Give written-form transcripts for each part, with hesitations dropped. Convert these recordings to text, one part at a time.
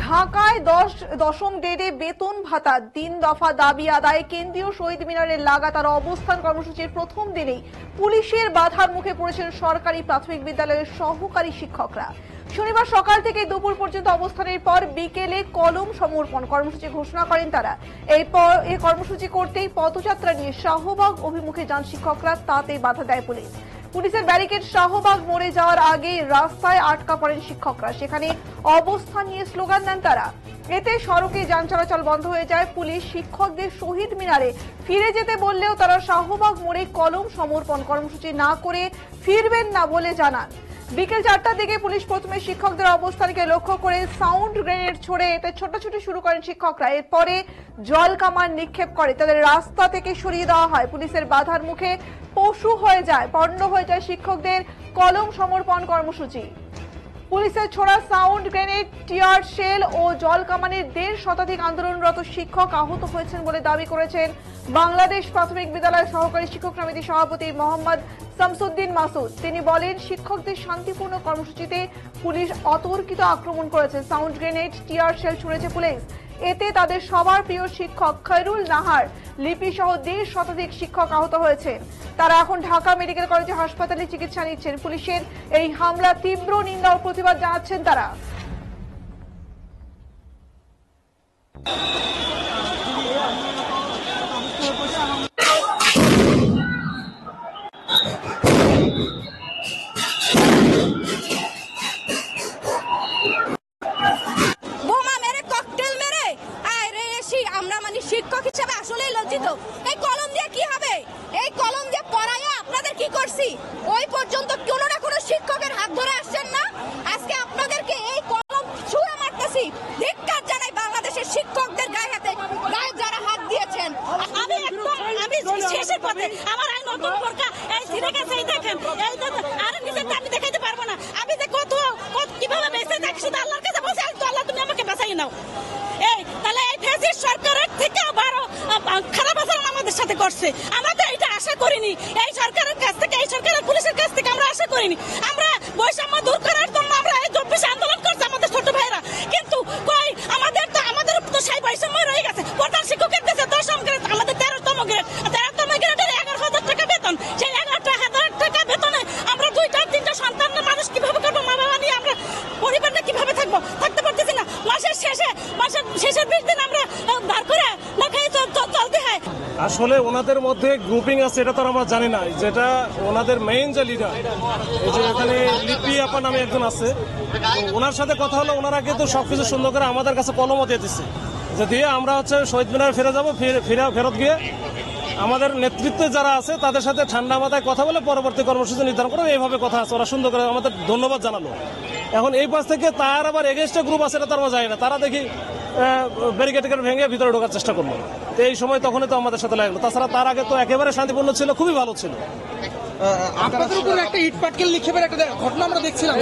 ঢাকায় দশম গ্রেডে বেতন ভাতা 3 দফা দাবি আদায়ে কেন্দ্রীয় শহীদ মিনারের লাগাতার অবস্থান কর্মসূচির প্রথম দিনেই পুলিশের বাধার মুখে পড়েছেন সরকারি প্রাথমিক বিদ্যালয়ের সহকারী শিক্ষকরা। শনিবার সকাল থেকে দুপুর পর্যন্ত অবস্থানের পর বিকেলে কলম সমর্পণ কর্মসূচি ঘোষণা করেন তারা। এই কর্মসূচি করতেই পদযাত্রা নিয়ে শাহবাগ অভিমুখে যান শিক্ষকরা, তাতে বাধা দেয় পুলিশ। পুলিশের ব্যারিকেড শাহবাগ মোড়ে যাওয়ার আগে রাস্তায় আটকা পড়েন শিক্ষকরা, সেখানে অবস্থান নিয়ে স্লোগান দেন তারা। এতে সড়কে যান চলাচল বন্ধ হয়ে যায়। পুলিশ শিক্ষকদের শহীদ মিনারে ফিরে যেতে বললেও তারা শাহবাগ মোড়ে কলম সমর্পণ কর্মসূচি না করে ফিরবেন না বলে জানান। বিকেল 4টার দিকে পুলিশ প্রথমে শিক্ষকদের অবস্থানকে লক্ষ্য করে সাউন্ড গ্রেনেড ছড়ে এতে ছোটাছুটি শুরু করেন শিক্ষকরা। এরপরে জল কামান নিক্ষেপ করে তাদের রাস্তা থেকে সরিয়ে দেওয়া হয়। পুলিশের বাধার মুখে পণ্ড হয়ে যায় শিক্ষকদের কলম সমর্পণ কর্মসূচি। পুলিশের ছোড়া সাউন্ড গ্রেনেড, টিয়ার শেল ও জল কামানের 1.5 শতাধিক আন্দোলনরত শিক্ষক আহত হয়েছেন বলে দাবি করেছেন বাংলাদেশ প্রাথমিক বিদ্যালয় সহকারী শিক্ষক সমিতির সভাপতি মোহাম্মদ শামসুদ্দিন মাসুদ। তিনি বলেন, শিক্ষকদের শান্তিপূর্ণ কর্মসূচিতে পুলিশ অতর্কিত আক্রমণ করেছে। সাউন্ড গ্রেনেড, টিয়ার শেল ছুড়েছে পুলিশ। এতে তাদের সবার প্রিয় শিক্ষক খৈরুল নাহার, লিপি সহ 1.5 শতাধিক শিক্ষক আহত হয়েছেন। তারা এখন ঢাকা মেডিকেল কলেজ হাসপাতালে চিকিৎসা নিচ্ছেন। পুলিশের এই হামলা তীব্র নিন্দা ও প্রতিবাদ জানাচ্ছেন তারা। শিক্ষক হিসেবে আসলেই লজ্জিত। এই কলম দিয়ে কি হবে? এই কলম দিয়ে পড়াইয়া আপনাদের কি করছি? ওই পর্যন্ত কোনো না কোনো শিক্ষকের হাত ধরে আসছেন না। আজকে আপনাদেরকে এই কলম ছুঁড়ে মারতেছি। ধিক্কার জানাই বাংলাদেশের শিক্ষকদের গায়ে যারা হাত দিয়েছেন। আমি শেষের পথে আমার এই নতুন বোরকা এই ছিঁড়ে গেছে, এই দেখেন, এই আর নিজেরটা আমি দেখাইতে পারবো না। আমি যে কত কিভাবে বেঁচে থাকি শুধু আল্লাহর কাছে বলছি, আল্লাহ তুমি আমাকে বাঁচাই নাও। এই তাহলে এই ফ্যাসিস্ট সরকারের থেকে আবারও খারাপ আচরণ আমাদের সাথে করছে। আমরা তো এটা আশা করিনি এই সরকারের কাছ থেকে, এই সরকারের পুলিশের কাছ থেকে আমরা আশা করিনি। আমরা বৈষম্য দূর করার জন্য আমরা এই 24 আন্দোলন করছি আমাদের ছোট ভাইরা, কিন্তু কই আমাদের তো সেই বৈষম্য রয়ে গেছে। প্রধান শিক্ষকের কাছে 10ম গ্রেড, আমাদের 13তম গ্রেড, 13তম গ্রেডের 11,000 টাকা বেতন। সেই 11,000 টাকা বেতনে আমরা 2-3টা সন্তানের মানুষ কিভাবে করবো? মা বাবা নিয়ে আমরা পরিবারটা কিভাবে থাকতে পারতেছি না। মাসের শেষের 20 দিন আমরা ধার করে না খেয়ে চলতে হয়। আসলে ওনাদের মধ্যে গ্রুপিং আছে এটা তো আমরা জানি না, যেটা ওনাদের মেইন যে লিডার, এই যে এখানে লিপি আপা নামে একজন আছে, ওনার সাথে কথা হলো। ওনারা কিন্তু সবকিছু সুন্দর করে আমাদের কাছে কলমও দিয়ে দিচ্ছে, যে দিয়ে আমরা শহীদ মিনারে ফিরে যাবো। ফেরত গিয়ে আমাদের নেতৃত্বে যারা আছে তাদের সাথে ঠান্ডা মাথায় কথা বলে পরবর্তী কর্মসূচি নির্ধারণ করে। এইভাবে কথা আছে, ওরা সুন্দর করে আমাদের ধন্যবাদ জানালো। এখন এই পাশ থেকে তার আবার এগেনস্টে গ্রুপ আছে, এটা তো আমরা জানি না। তারা দেখি ব্যারিকেড ভেঙে ভিতরে ঢোকার চেষ্টা করলো। তো এই সময় তখনই তো আমাদের সাথে লাগলো। তাছাড়া তার আগে তো একেবারে শান্তিপূর্ণ ছিল, খুবই ভালো ছিল। আপনাদের উপর একটা ইট পাটকেল নিক্ষেপের একটা ঘটনা আমরা দেখছিলাম।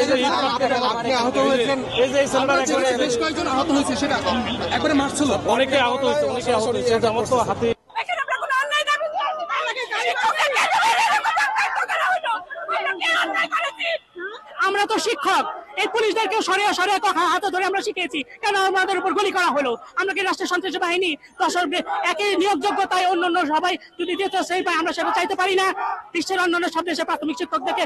আপনি আহত হয়েছেন, এই যে বেশ কয়েকজন আহত হয়েছে, সেটা একবারে মারছিল। অনেকে আহত হয়েছে, আমার তো হাতে আমরা তো শিক্ষক, এই পুলিশদেরকে সরিয়ে হাতে ধরে আমরা শিখেছি, কেন আমাদের উপর গুলি করা হলো? আমরা কি রাষ্ট্রের সন্ত্রাসী বাহিনী? একই নিয়োগযোগ্যতায় অন্যান্য সবাই যদি দিতে সেই পাই, আমরা সেটা চাইতে পারি না। বিশ্বের অন্যান্য সব দেশে প্রাথমিক শিক্ষকদেরকে